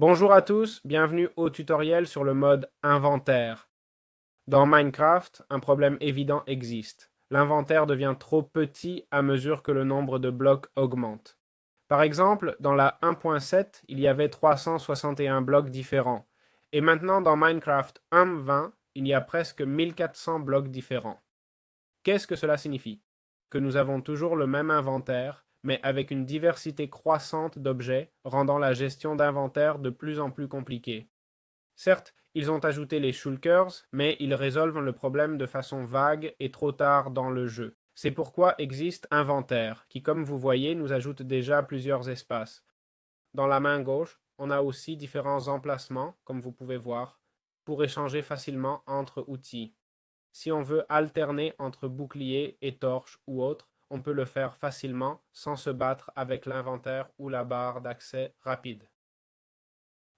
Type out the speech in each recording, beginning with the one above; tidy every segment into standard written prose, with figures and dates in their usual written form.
Bonjour à tous, bienvenue au tutoriel sur le mode inventaire. Dans Minecraft, un problème évident existe. L'inventaire devient trop petit à mesure que le nombre de blocs augmente. Par exemple, dans la 1.7, il y avait 361 blocs différents. Et maintenant, dans Minecraft 1.20, il y a presque 1400 blocs différents. Qu'est-ce que cela signifie? Que nous avons toujours le même inventaire, mais avec une diversité croissante d'objets, rendant la gestion d'inventaire de plus en plus compliquée. Certes, ils ont ajouté les shulkers, mais ils résolvent le problème de façon vague et trop tard dans le jeu. C'est pourquoi existe Inventaire, qui comme vous voyez nous ajoute déjà plusieurs espaces. Dans la main gauche, on a aussi différents emplacements, comme vous pouvez voir, pour échanger facilement entre outils. Si on veut alterner entre bouclier et torche ou autre, on peut le faire facilement sans se battre avec l'inventaire ou la barre d'accès rapide.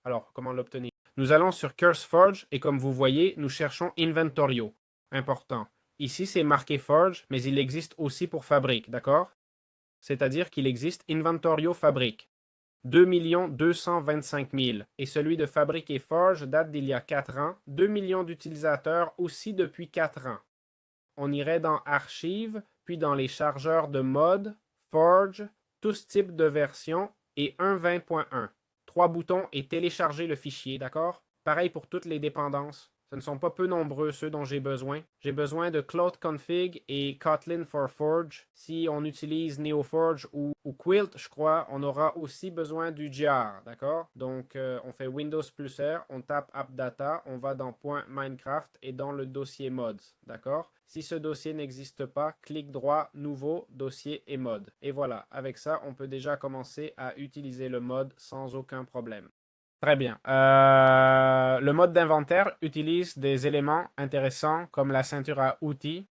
Alors, comment l'obtenir? Nous allons sur CurseForge et comme vous voyez, nous cherchons Inventorio. Important. Ici, c'est marqué Forge, mais il existe aussi pour Fabrique, d'accord? C'est-à-dire qu'il existe Inventorio Fabrique. 2 225 000. Et celui de Fabrique et Forge date d'il y a 4 ans. 2 millions d'utilisateurs aussi depuis 4 ans. On irait dans Archives, puis dans les chargeurs de mode, Forge, tous types de versions et 1.20.1. 3 boutons et télécharger le fichier, d'accord? Pareil pour toutes les dépendances. Ce ne sont pas peu nombreux ceux dont j'ai besoin. J'ai besoin de Cloud Config et Kotlin for Forge. Si on utilise NeoForge ou Quilt, je crois, on aura aussi besoin du jar, d'accord? Donc, on fait Windows plus R, on tape AppData, on va dans .minecraft et dans le dossier mods, d'accord? Si ce dossier n'existe pas, clic droit, nouveau, dossier et mode. Et voilà, avec ça, on peut déjà commencer à utiliser le mode sans aucun problème. Très bien. Le mode d'inventaire utilise des éléments intéressants comme la ceinture à outils.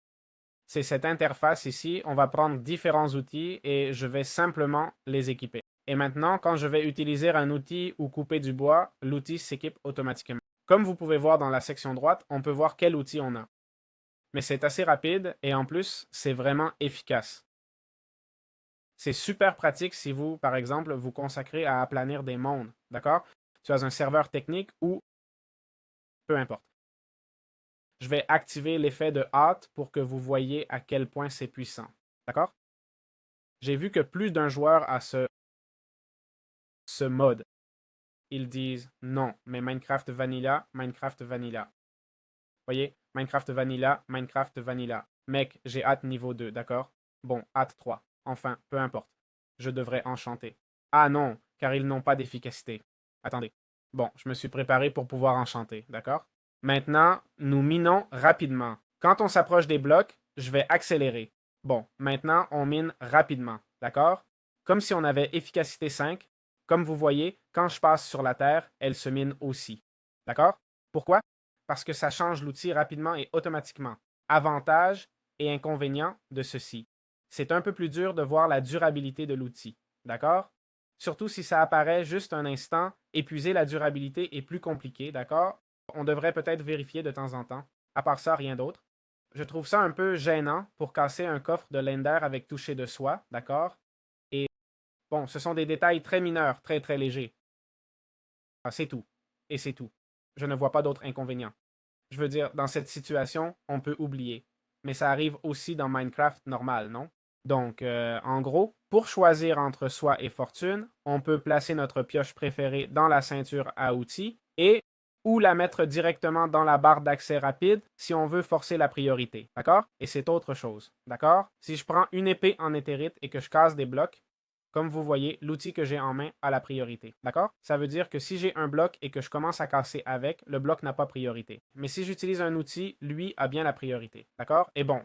C'est cette interface ici. On va prendre différents outils et je vais simplement les équiper. Et maintenant, quand je vais utiliser un outil ou couper du bois, l'outil s'équipe automatiquement. Comme vous pouvez voir dans la section droite, on peut voir quel outil on a. Mais c'est assez rapide et en plus, c'est vraiment efficace. C'est super pratique si vous, par exemple, vous consacrez à aplanir des mondes. D'accord? Tu as un serveur technique ou peu importe. Je vais activer l'effet de hâte pour que vous voyez à quel point c'est puissant. D'accord? J'ai vu que plus d'un joueur a ce mode. Ils disent non, mais Minecraft Vanilla, Minecraft Vanilla. Voyez? Minecraft Vanilla, Minecraft Vanilla. Mec, j'ai hâte niveau 2, d'accord? Bon, hâte 3. Enfin, peu importe. Je devrais enchanter. Ah non, car ils n'ont pas d'efficacité. Attendez. Bon, je me suis préparé pour pouvoir enchanter, d'accord? Maintenant, nous minons rapidement. Quand on s'approche des blocs, je vais accélérer. Bon, maintenant, on mine rapidement, d'accord? Comme si on avait efficacité 5. Comme vous voyez, quand je passe sur la terre, elle se mine aussi. D'accord? Pourquoi? Parce que ça change l'outil rapidement et automatiquement. Avantages et inconvénients de ceci. C'est un peu plus dur de voir la durabilité de l'outil. D'accord? Surtout si ça apparaît juste un instant, épuiser la durabilité est plus compliqué, d'accord? On devrait peut-être vérifier de temps en temps. À part ça, rien d'autre. Je trouve ça un peu gênant pour casser un coffre de Lender avec toucher de soie, d'accord? Et bon, ce sont des détails très mineurs, très très légers. Ah, c'est tout. Et c'est tout. Je ne vois pas d'autres inconvénients. Je veux dire, dans cette situation, on peut oublier. Mais ça arrive aussi dans Minecraft normal, non? Donc, en gros, pour choisir entre soi et fortune, on peut placer notre pioche préférée dans la ceinture à outils et ou la mettre directement dans la barre d'accès rapide si on veut forcer la priorité. D'accord? Et c'est autre chose. D'accord? Si je prends une épée en éthérite et que je casse des blocs, comme vous voyez, l'outil que j'ai en main a la priorité. D'accord? Ça veut dire que si j'ai un bloc et que je commence à casser avec, le bloc n'a pas priorité. Mais si j'utilise un outil, lui a bien la priorité. D'accord? Et bon,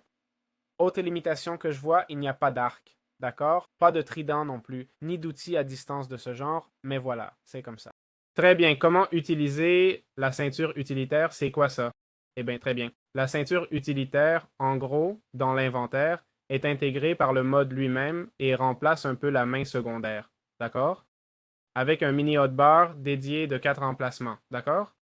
autre limitation que je vois, il n'y a pas d'arc. D'accord? Pas de trident non plus, ni d'outils à distance de ce genre, mais voilà, c'est comme ça. Très bien. Comment utiliser la ceinture utilitaire? C'est quoi ça? Eh bien, très bien. La ceinture utilitaire, en gros, dans l'inventaire, est intégrée par le mode lui-même et remplace un peu la main secondaire. D'accord? Avec un mini hotbar dédié de 4 emplacements. D'accord?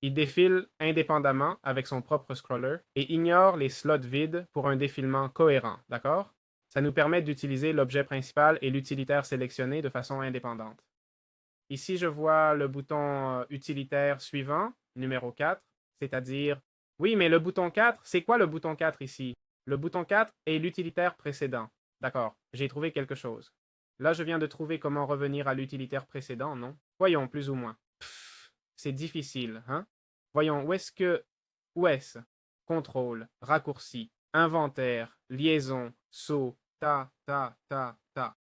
Il défile indépendamment avec son propre scroller et ignore les slots vides pour un défilement cohérent. D'accord? Ça nous permet d'utiliser l'objet principal et l'utilitaire sélectionné de façon indépendante. Ici, je vois le bouton utilitaire suivant, numéro 4, c'est-à-dire, oui, mais le bouton 4, c'est quoi le bouton 4 ici? Le bouton 4 est l'utilitaire précédent. D'accord, j'ai trouvé quelque chose. Là, je viens de trouver comment revenir à l'utilitaire précédent, non? Voyons, plus ou moins. C'est difficile, hein? Voyons, où est-ce? Contrôle, raccourci, inventaire, liaison, saut, ta.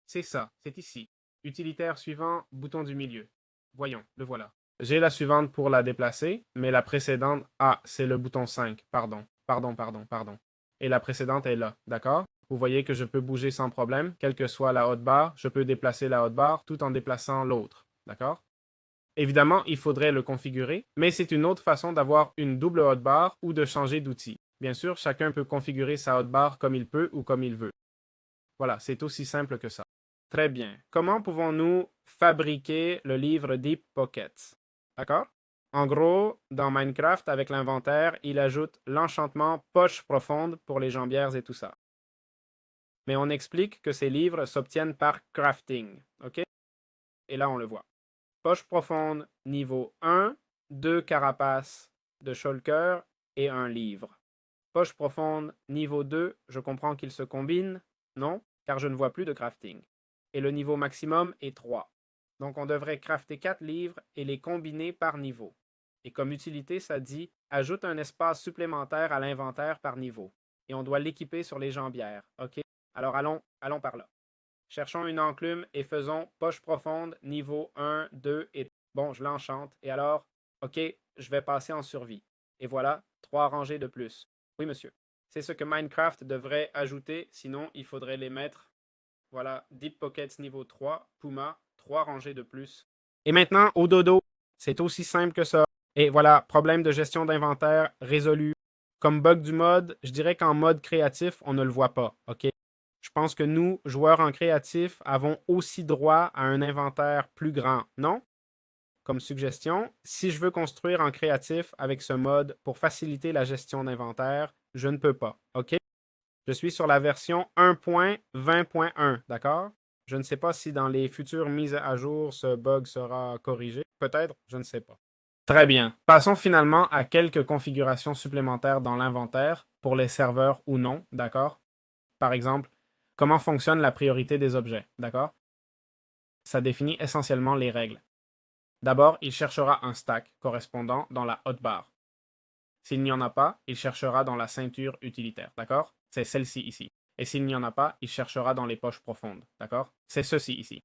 C'est ça, c'est ici. Utilitaire suivant, bouton du milieu. Voyons, le voilà. J'ai la suivante pour la déplacer, mais la précédente, c'est le bouton 5. Pardon. Et la précédente est là, d'accord? Vous voyez que je peux bouger sans problème, quelle que soit la haute barre, je peux déplacer la haute barre tout en déplaçant l'autre, d'accord? Évidemment, il faudrait le configurer, mais c'est une autre façon d'avoir une double haute barre ou de changer d'outil. Bien sûr, chacun peut configurer sa haute barre comme il peut ou comme il veut. Voilà, c'est aussi simple que ça. Très bien. Comment pouvons-nous fabriquer le livre Deep Pockets? D'accord? En gros, dans Minecraft, avec l'inventaire, il ajoute l'enchantement poche profonde pour les jambières et tout ça. Mais on explique que ces livres s'obtiennent par crafting. OK? Et là, on le voit. Poche profonde, niveau 1, 2 carapaces de shulker et un livre. Poche profonde, niveau 2, je comprends qu'ils se combinent. Non, car je ne vois plus de crafting. Et le niveau maximum est 3. Donc on devrait crafter 4 livres et les combiner par niveau. Et comme utilité, ça dit ajoute un espace supplémentaire à l'inventaire par niveau. Et on doit l'équiper sur les jambières. OK? Alors allons par là. Cherchons une enclume et faisons poche profonde, niveau 1, 2 et... Bon, je l'enchante. Et alors, OK, je vais passer en survie. Et voilà, 3 rangées de plus. Oui, monsieur. C'est ce que Minecraft devrait ajouter, sinon il faudrait les mettre. Voilà, Deep Pockets niveau 3, Puma, 3 rangées de plus. Et maintenant, au dodo. C'est aussi simple que ça. Et voilà, problème de gestion d'inventaire résolu. Comme bug du mode, je dirais qu'en mode créatif, on ne le voit pas, OK? Je pense que nous, joueurs en créatif, avons aussi droit à un inventaire plus grand, non? Comme suggestion, si je veux construire en créatif avec ce mode pour faciliter la gestion d'inventaire, je ne peux pas, OK? Je suis sur la version 1.20.1, d'accord? Je ne sais pas si dans les futures mises à jour, ce bug sera corrigé. Peut-être, je ne sais pas. Très bien. Passons finalement à quelques configurations supplémentaires dans l'inventaire pour les serveurs ou non, d'accord? Par exemple, comment fonctionne la priorité des objets, d'accord? Ça définit essentiellement les règles. D'abord, il cherchera un stack correspondant dans la hotbar. S'il n'y en a pas, il cherchera dans la ceinture utilitaire, d'accord? C'est celle-ci ici. Et s'il n'y en a pas, il cherchera dans les poches profondes, d'accord? C'est ceci ici.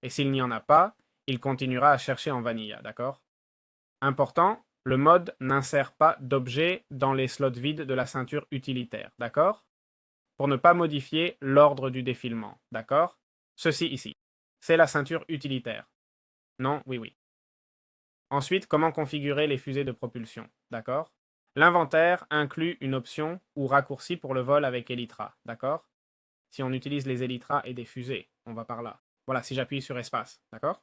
Et s'il n'y en a pas, il continuera à chercher en vanilla, d'accord? Important, le mode n'insère pas d'objets dans les slots vides de la ceinture utilitaire, d'accord? Pour ne pas modifier l'ordre du défilement, d'accord? Ceci ici. C'est la ceinture utilitaire. Non, oui. Ensuite, comment configurer les fusées de propulsion, d'accord? L'inventaire inclut une option ou raccourci pour le vol avec Elytra, d'accord? Si on utilise les Elytras et des fusées, on va par là. Voilà, si j'appuie sur espace, d'accord?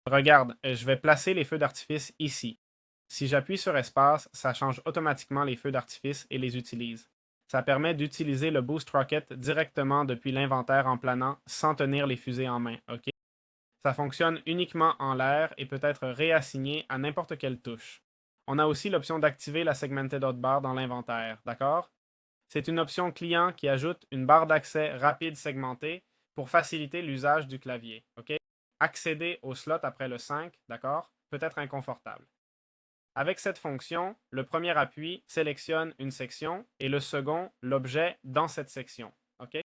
Regarde, je vais placer les feux d'artifice ici. Si j'appuie sur espace, ça change automatiquement les feux d'artifice et les utilise. Ça permet d'utiliser le Boost Rocket directement depuis l'inventaire en planant sans tenir les fusées en main, OK? Ça fonctionne uniquement en l'air et peut être réassigné à n'importe quelle touche. On a aussi l'option d'activer la Segmented Hotbar dans l'inventaire, d'accord? C'est une option client qui ajoute une barre d'accès rapide segmentée pour faciliter l'usage du clavier, OK? Accéder au slot après le 5, d'accord, peut être inconfortable. Avec cette fonction, le premier appui sélectionne une section et le second, l'objet dans cette section, OK?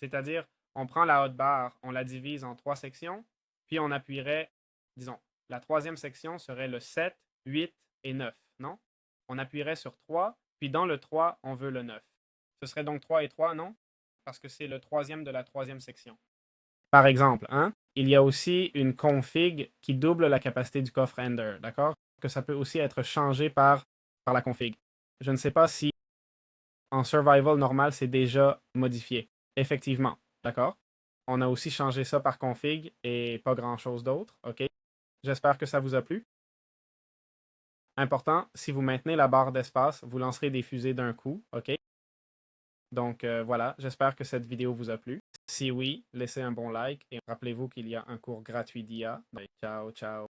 C'est-à-dire, on prend la hotbar, on la divise en 3 sections, puis on appuierait, disons, la troisième section serait le 7, 8 et 9, non? On appuierait sur 3, puis dans le 3, on veut le 9. Ce serait donc 3 et 3, non? Parce que c'est le troisième de la troisième section. Par exemple, hein? Il y a aussi une config qui double la capacité du coffre Ender, d'accord? Que ça peut aussi être changé par la config. Je ne sais pas si en survival normal, c'est déjà modifié. Effectivement, d'accord? On a aussi changé ça par config et pas grand-chose d'autre, OK? J'espère que ça vous a plu. Important, si vous maintenez la barre d'espace, vous lancerez des fusées d'un coup, OK? Donc voilà, j'espère que cette vidéo vous a plu. Si oui, laissez un bon like et rappelez-vous qu'il y a un cours gratuit d'IA. Ciao, ciao.